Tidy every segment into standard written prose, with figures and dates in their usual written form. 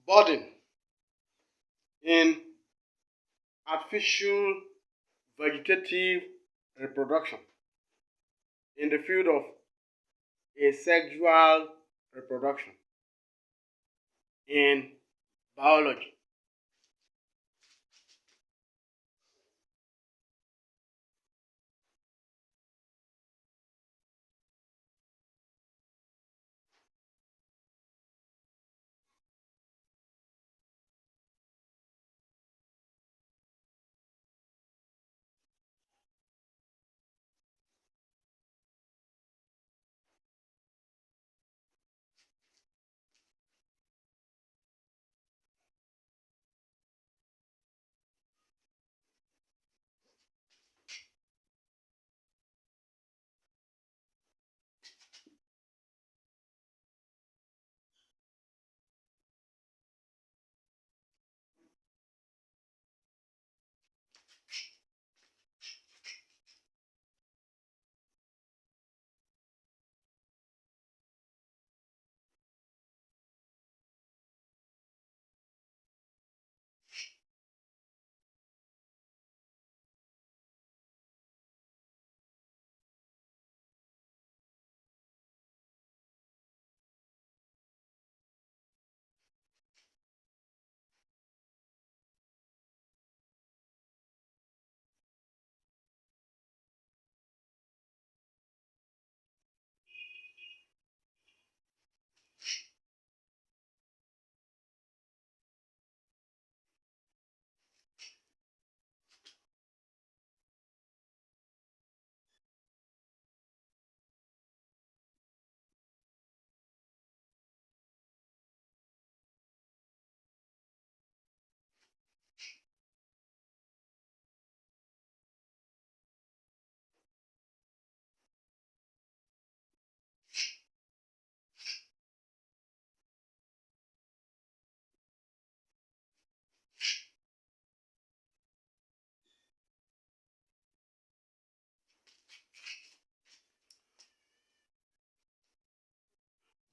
Budding in artificial vegetative reproduction in the field of asexual reproduction in biology.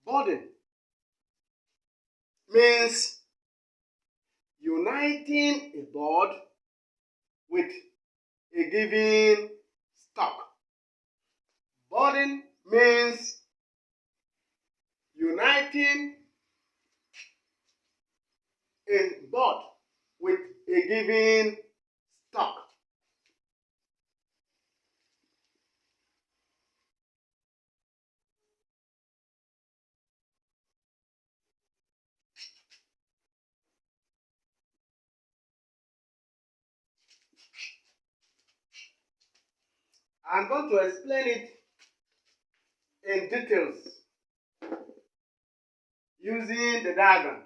Budding means uniting a bud with a given stock. Budding means uniting a bud with a given stock. I'm going to explain it in details using the diagram.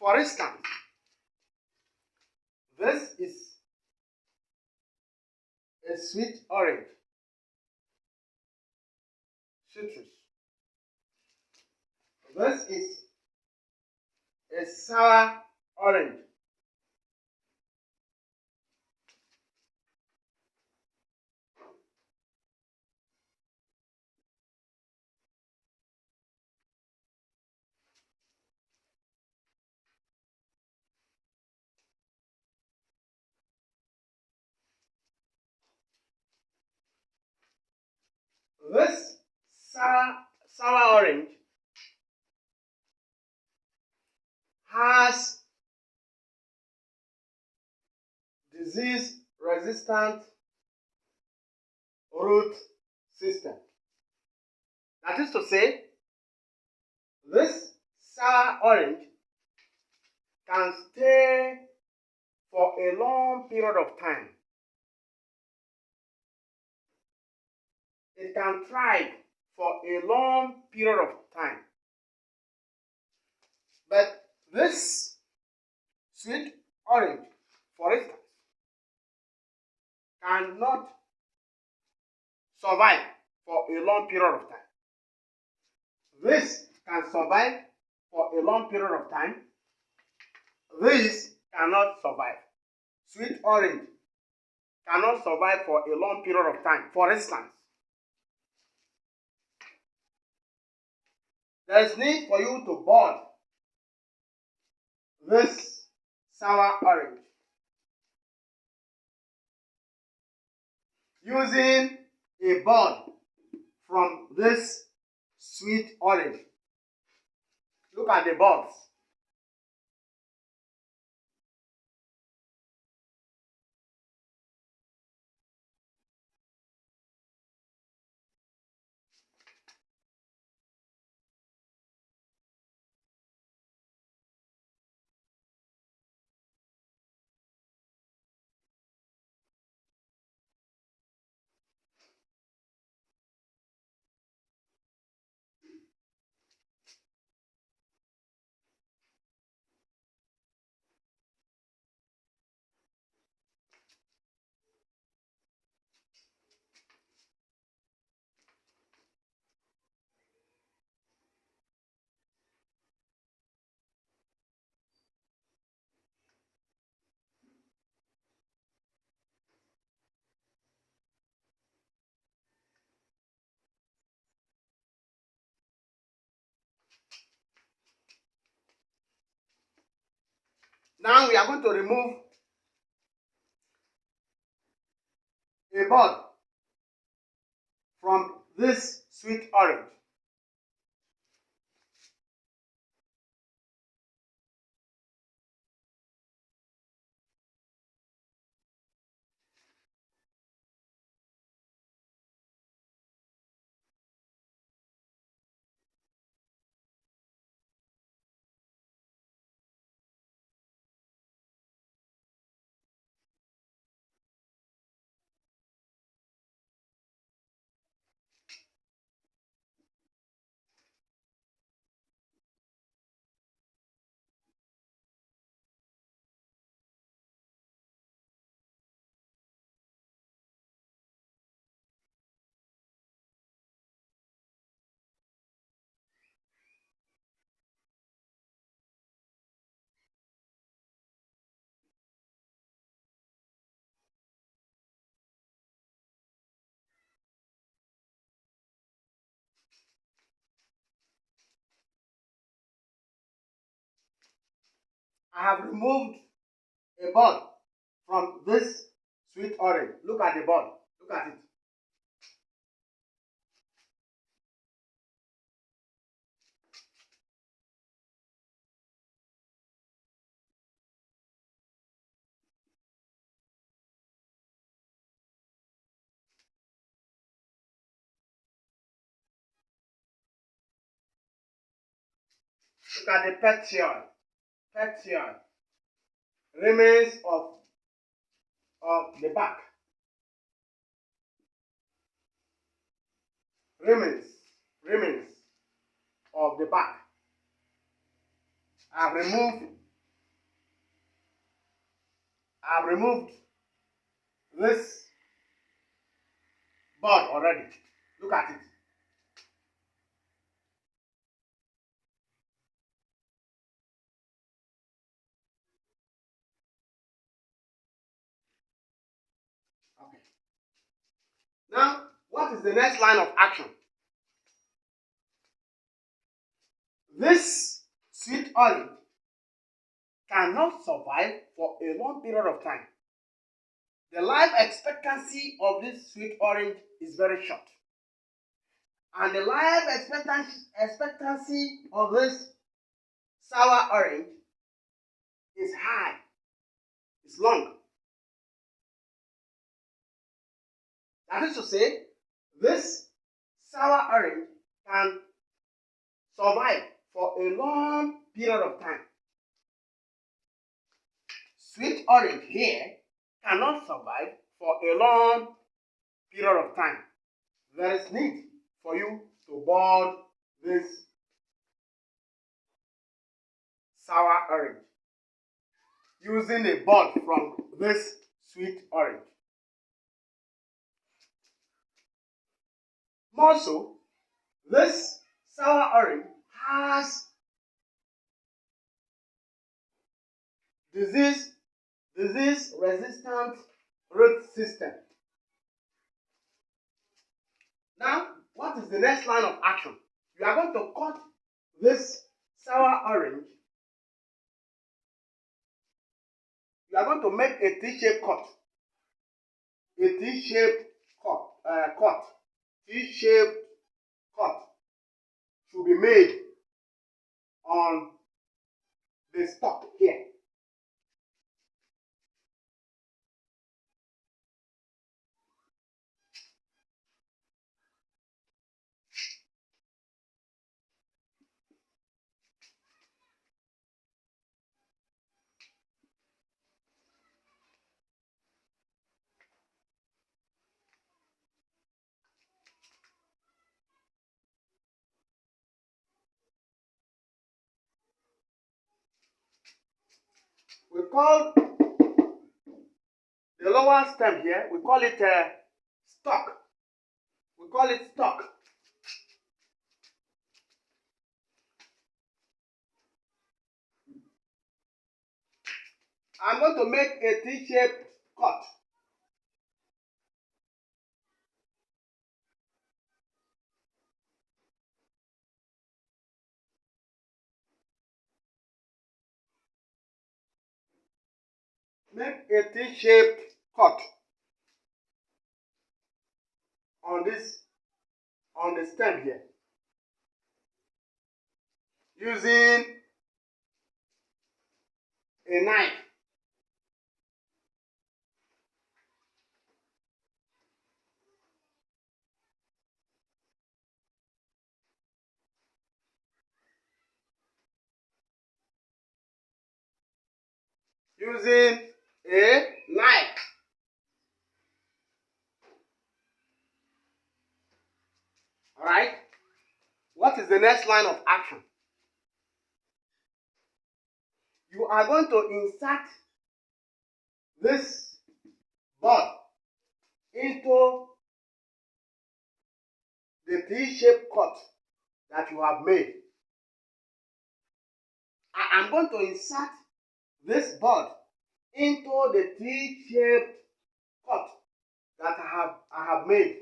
For instance, this is a sweet orange, citrus. This is a sour orange. This sour orange has disease-resistant root system. That is to say, this sour orange can stay for a long period of time. It can thrive for a long period of time. But this sweet orange, for instance, cannot survive for a long period of time. This can survive for a long period of time. This cannot survive. Sweet orange cannot survive for a long period of time. For instance, there is need for you to boil this sour orange using a bud from this sweet orange. Look at the buds. Now we are going to remove a bud from this sweet orange. I have removed a bud from this sweet orange. Look at the bud. Look at it. Look at the petiole, remains of the back, remains of the back. I have removed I've removed this board already. Look at it. Okay. Now, what is the next line of action? This sweet orange cannot survive for a long period of time. The life expectancy of this sweet orange is very short. And the life expectancy of this sour orange is high, it's long. That is to say, this sour orange can survive for a long period of time. Sweet orange here cannot survive for a long period of time. There is need for you to board this sour orange using a board from this sweet orange. More so, this sour orange has disease resistant root system. Now, what is the next line of action? You are going to cut this sour orange. You are going to make a T-shaped cut. A T-shaped cut. T-shaped cut should be made on the stalk here. We call the lower stem here, we call it stalk. We call it stalk. I'm going to make a T-shaped cut. Make a T-shaped cut on the stem here using a knife. Using a knife. Alright? What is the next line of action? You are going to insert this board into the T-shaped cut that you have made. I am going to insert this board into the T-shaped cut that I have made.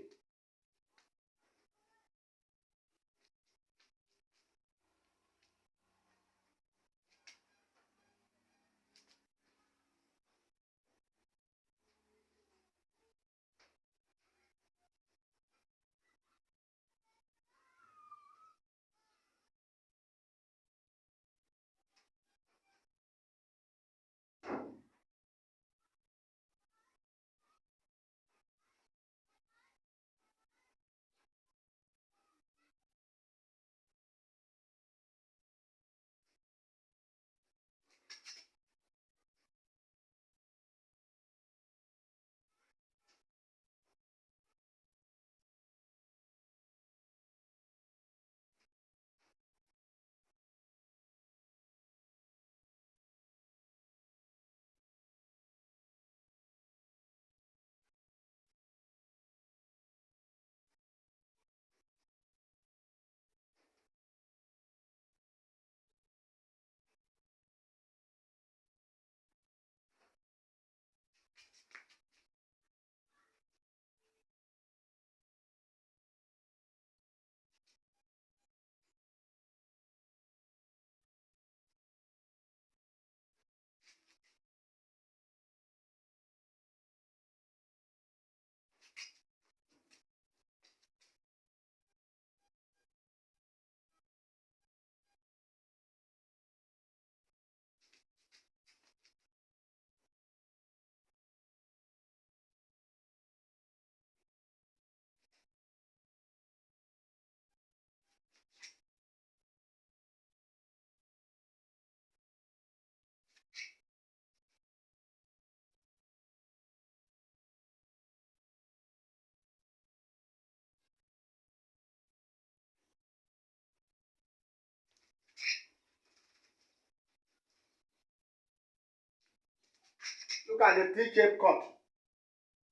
Look at the T-shaped cut.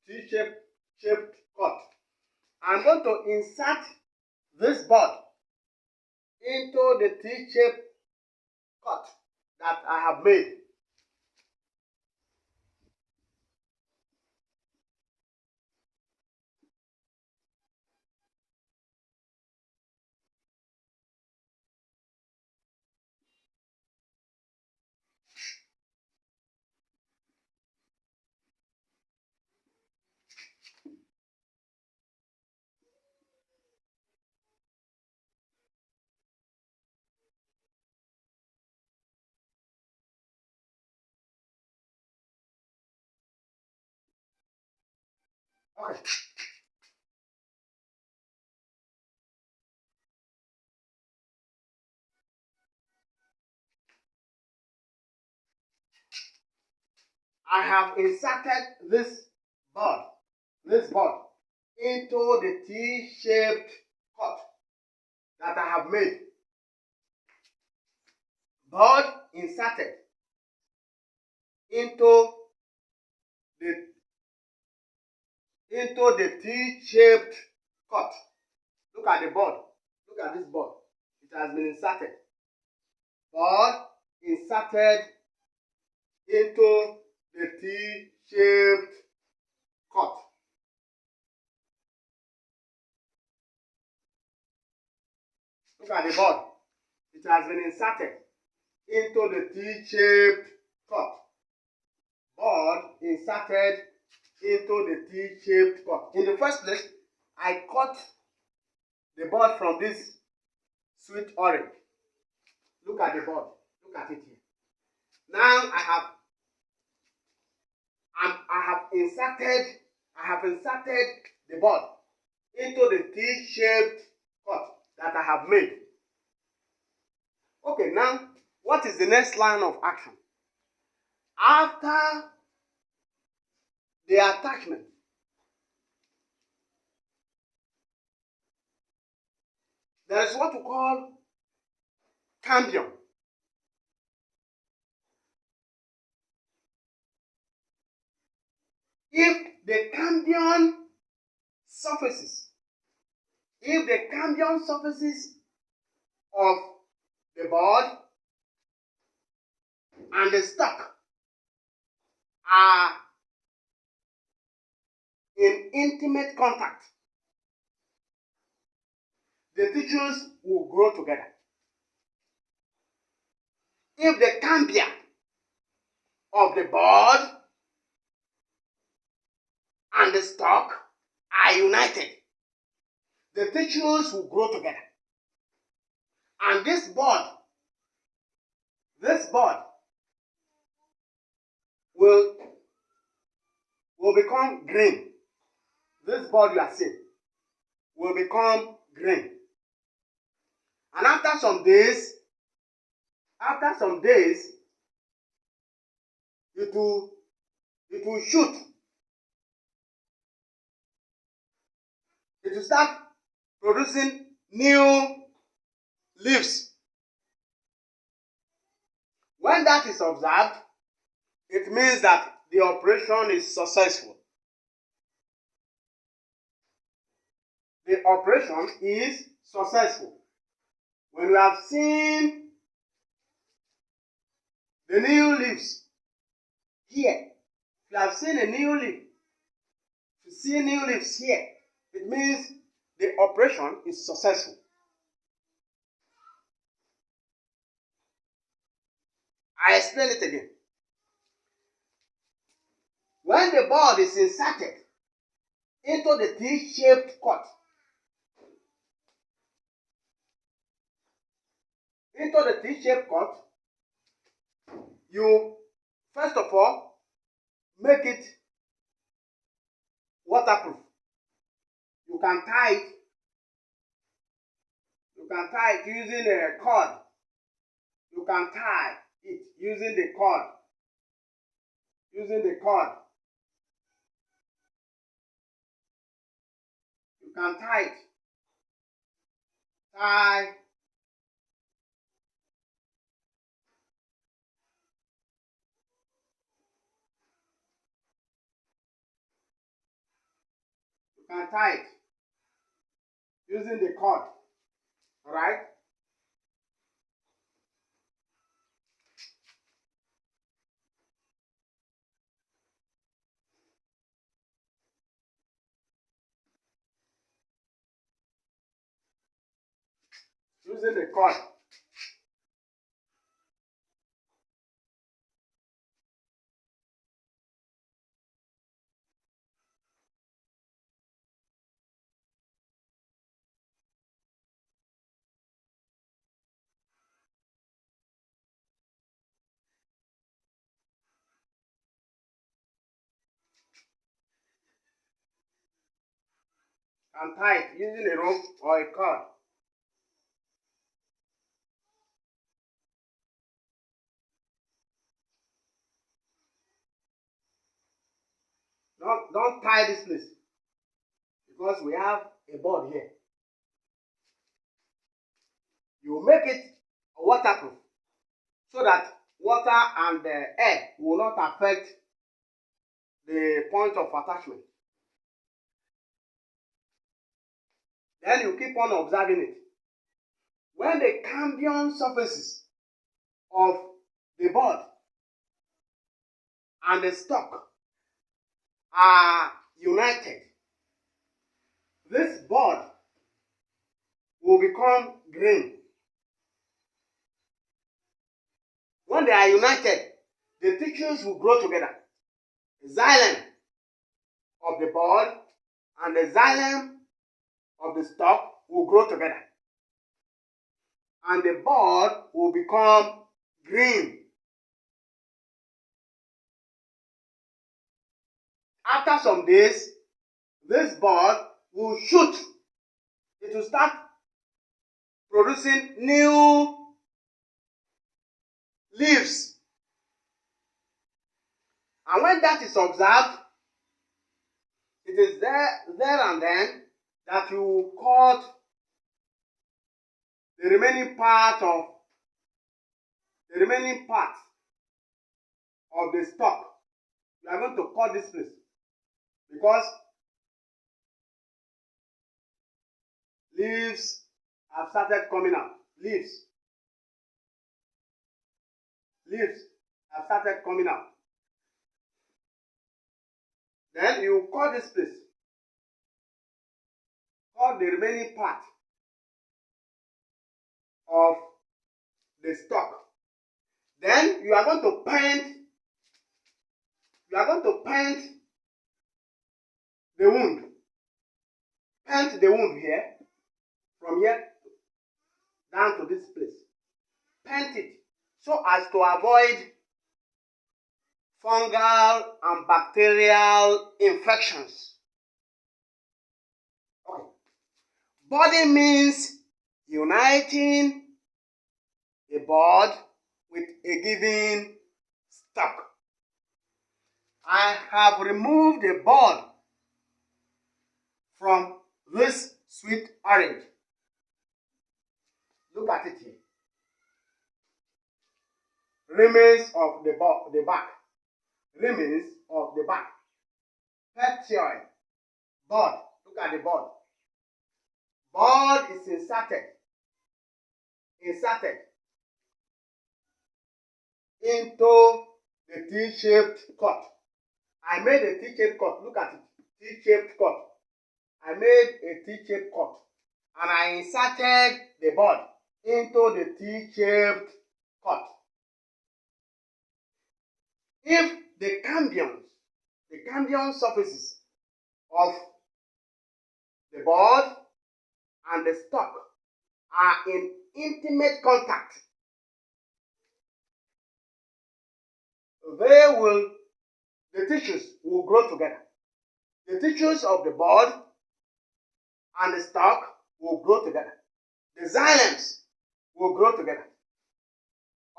T-shaped cut. I'm going to insert this board into the T-shaped cut that I have made. Okay. I have inserted this board into the T-shaped cut that I have made. Board inserted into the T-shaped cut. Look at the board. Look at this board. It has been inserted. Board inserted into the T-shaped cut. Look at the board. It has been inserted into the T-shaped cut. Board inserted into the T-shaped cut. In the first place, I cut the board from this sweet orange. Look at the board. Look at it here. Now I have inserted the board into the T-shaped cut that I have made. Okay, now what is the next line of action? After the attachment, there is what we call cambium. If the cambium surfaces of the board and the stock are in intimate contact, the tissues will grow together. If the cambia of the board and the stalk are united, the tissues will grow together. And this board will become green. This board you are seeing will become green. And after some days, it will shoot. It will start producing new leaves. When that is observed, it means that the operation is successful. The operation is successful. When we have seen the new leaves here, if you have seen a new leaf, if you see new leaves here, it means the operation is successful. I explain it again. When the board is inserted into the T-shaped cut, you first of all make it waterproof. You can tie it using a cord. You can tie it using the cord. You can tie it. can tie it using the cord. Alright? Using the cord. And tie it using a rope or a cord. Don't tie this place because we have a board here. You make it waterproof so that water and air will not affect the point of attachment. Then you keep on observing it. When the cambium surfaces of the board and the stock are united, this board will become green. When they are united, the tissues will grow together. The xylem of the board and the xylem of the stalk will grow together. And the board will become green. After some days, this board will shoot. It will start producing new leaves. And when that is observed, it is there and then that you cut the remaining part of the stalk. You are going to cut this place because leaves have started coming out. Leaves have started coming out. Then you cut this place. Cut the remaining part of the stalk. Then you are going to paint the wound. Paint the wound here, from here down to this place. Paint it so as to avoid fungal and bacterial infections. Okay. Body means uniting a board with a given stock. I have removed a board from this sweet orange. Look at it here. Remains of the back. Remains of the back. Petioid. Board. Look at the board. Board is inserted into the T-shaped cut. I made a T-shaped cut. Look at it. T-shaped cut. I made a T-shaped cut. And I inserted the board into the T-shaped cut. If the cambium surfaces of the board and the stalk are in intimate contact, the tissues will grow together. The tissues of the board and the stalk will grow together. The xylems will grow together.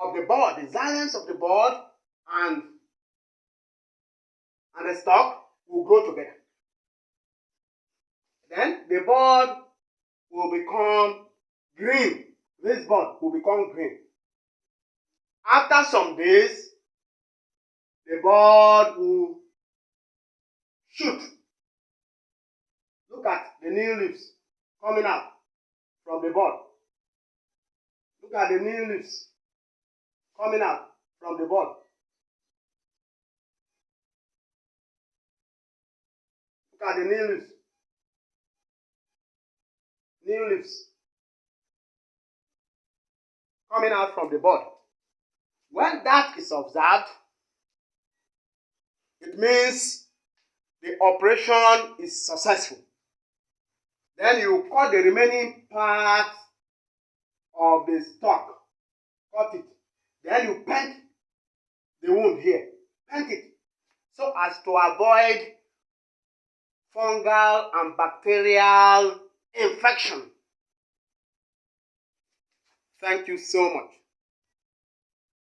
Of the board, the xylems of the board and the stalk will grow together. Then the board will become green. This board will become green. After some days, the board will shoot. Look at the new leaves coming out from the bud. Look at the new leaves coming out from the bud. Look at the new leaves. New leaves coming out from the bud. When that is observed, it means the operation is successful. Then you cut the remaining part of the stalk. Cut it. Then you paint the wound here. Paint it so as to avoid fungal and bacterial infection. Thank you so much.